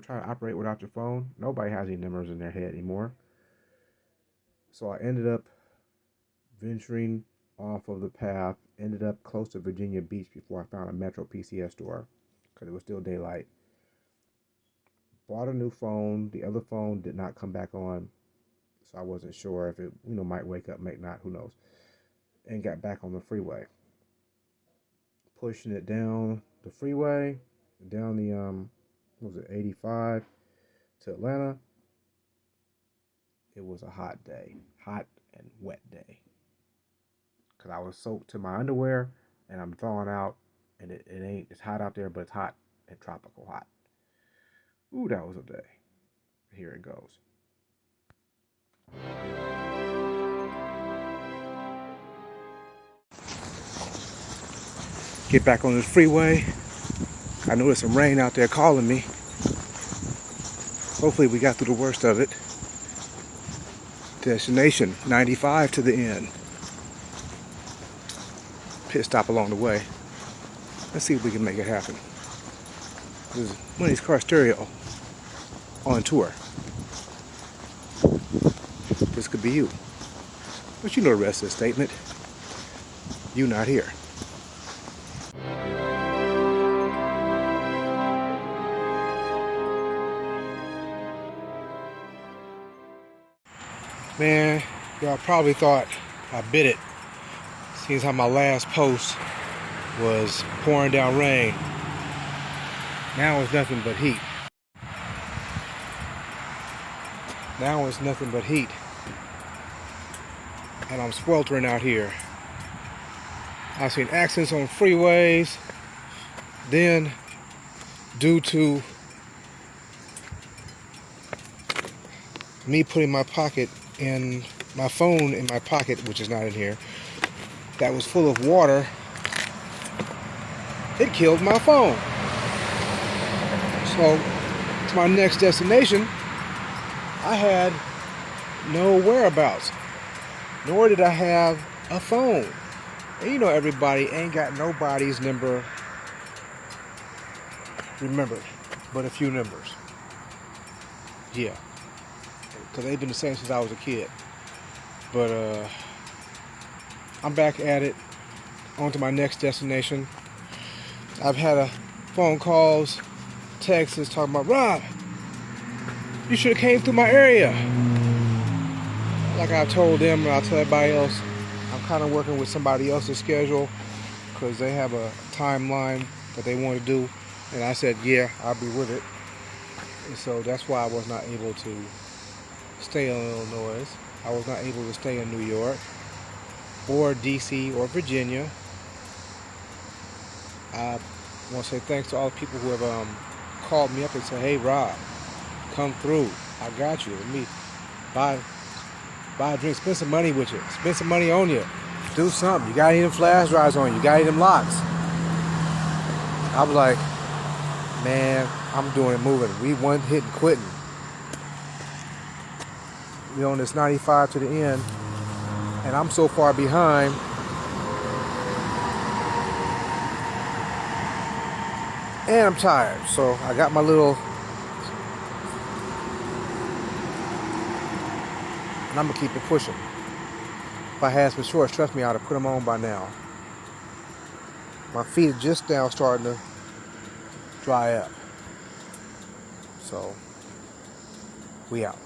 ever try to operate without your phone? Nobody has any numbers in their head anymore. So I ended up venturing off of the path, ended up close to Virginia Beach before I found a Metro PCS store because it was still daylight. Bought a new phone. The other phone did not come back on, so I wasn't sure if it, might wake up, might not, who knows. And got back on the freeway. Pushing it down the freeway, down the, 85 to Atlanta. It was a hot day, hot and wet day. Because I was soaked to my underwear and I'm thawing out, and it's hot out there, but it's hot and tropical hot. Ooh, that was a day. Here it goes. Get back on the freeway. I know there's some rain out there calling me. Hopefully we got through the worst of it. Destination 95 to the end. Pit stop along the way. Let's see if we can make it happen. This is Money's Car Stereo on tour. This could be you. But you know the rest of the statement. You not here. Man, y'all probably thought I bit it. Seems how my last post was pouring down rain. Now it's nothing but heat. Now it's nothing but heat. And I'm sweltering out here. I've seen accidents on freeways. Then, due to me putting my phone in my pocket, which is not in here, that was full of water, it killed my phone. So, to my next destination, I had no whereabouts, nor did I have a phone. And everybody ain't got nobody's number remembered, but a few numbers. Yeah, because they've been the same since I was a kid. But I'm back at it, on to my next destination. I've had phone calls, texts talking about, Rob, you should have came through my area. Like I told them, and I'll tell everybody else, I'm kind of working with somebody else's schedule because they have a timeline that they want to do. And I said, yeah, I'll be with it. And so that's why I was not able to stay in Illinois. I was not able to stay in New York or DC or Virginia. I want to say thanks to all the people who have called me up and said, hey, Rob, come through. I got you. Let me buy a drink. Spend some money with you. Spend some money on you. Do something. You got any of them flash drives on you. You got any of them locks. I was like, man, I'm doing it moving. We wasn't hitting quitting. We're on this 95 to the end, and I'm so far behind. And I'm tired, so I got my little, and I'm gonna keep it pushing. If I had some shorts, trust me, I'd have put them on by now. My feet are just now starting to dry up. So, we out.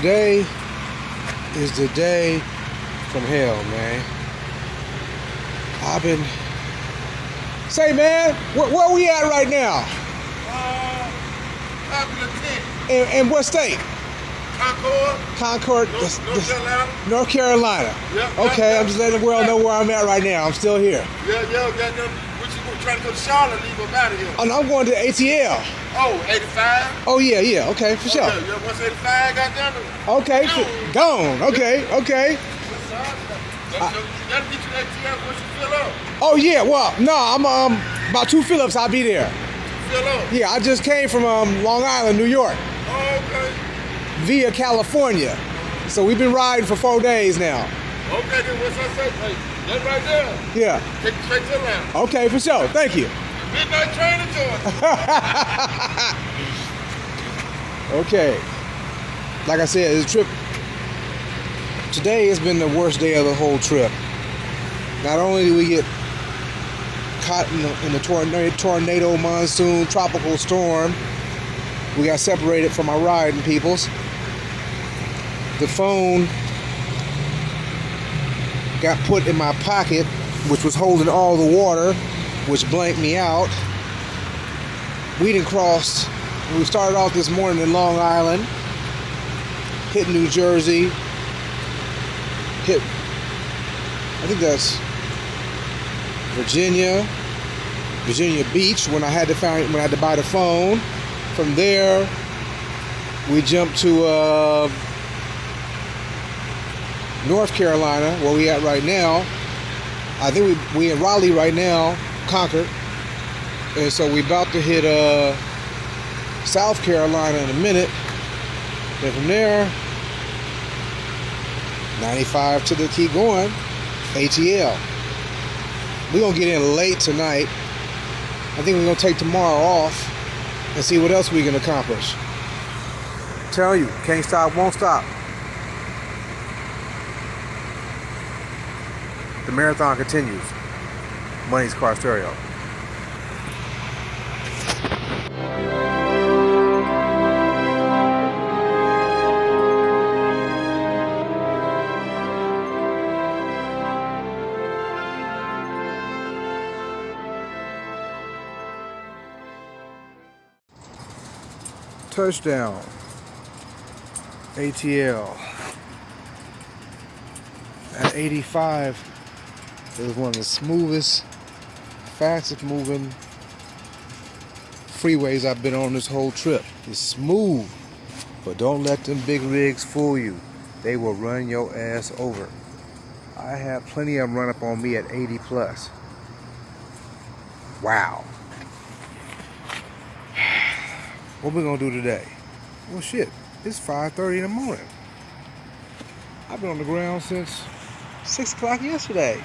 Today is the day from hell, man. I've been... Say, man, where we at right now? In what state? Concord, North Carolina. Yep, okay, I'm just letting the world know where I'm at right now. I'm still here. Yeah. What you trying to go to Charlotte, leave them out of here? Oh, no, I'm going to ATL. Oh, 85? Oh, yeah, okay, for sure. Yeah, 185, goddamn it. Okay, gone. Okay. That'll get you that ATL once you fill up. Oh, yeah, well, no, I'm about 2 fill-ups, I'll be there. Fill up? Yeah, I just came from Long Island, New York. Oh, okay. Via California. So we've been riding for 4 days now. Okay, then what's I say? Hey, that right there. Yeah. Take you straight to Atlanta. Okay, for sure. Thank you. Midnight train to Georgia. Okay. Like I said, the trip today has been the worst day of the whole trip. Not only do we get caught in the tornado, monsoon, tropical storm, we got separated from our riding peoples. The phone got put in my pocket, which was holding all the water, which blanked me out. We done crossed. We started off this morning in Long Island, hit New Jersey, hit, I think that's Virginia Beach when I had to buy the phone. From there, we jumped to North Carolina, where we at right now. I think we in Raleigh right now, Concord, and so we about to hit South Carolina in a minute. Then from there, 95 to the keep going, ATL. We're gonna get in late tonight. I think we're gonna take tomorrow off and see what else we can accomplish. Tell you, can't stop, won't stop. The marathon continues. Money's Car Stereo. Touchdown. ATL. At 85, it was one of the smoothest, fastest moving freeways I've been on this whole trip. It's smooth, but don't let them big rigs fool you. They will run your ass over. I had plenty of them run up on me at 80 plus. Wow. What we gonna do today? Well, shit, it's 5:30 in the morning. I've been on the ground since 6 o'clock yesterday.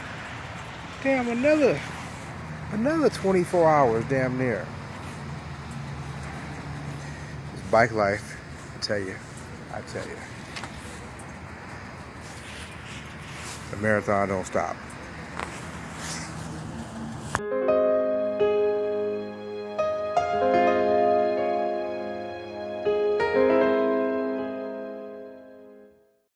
Damn, another 24 hours, damn near. It's bike life, I tell you. The marathon don't stop.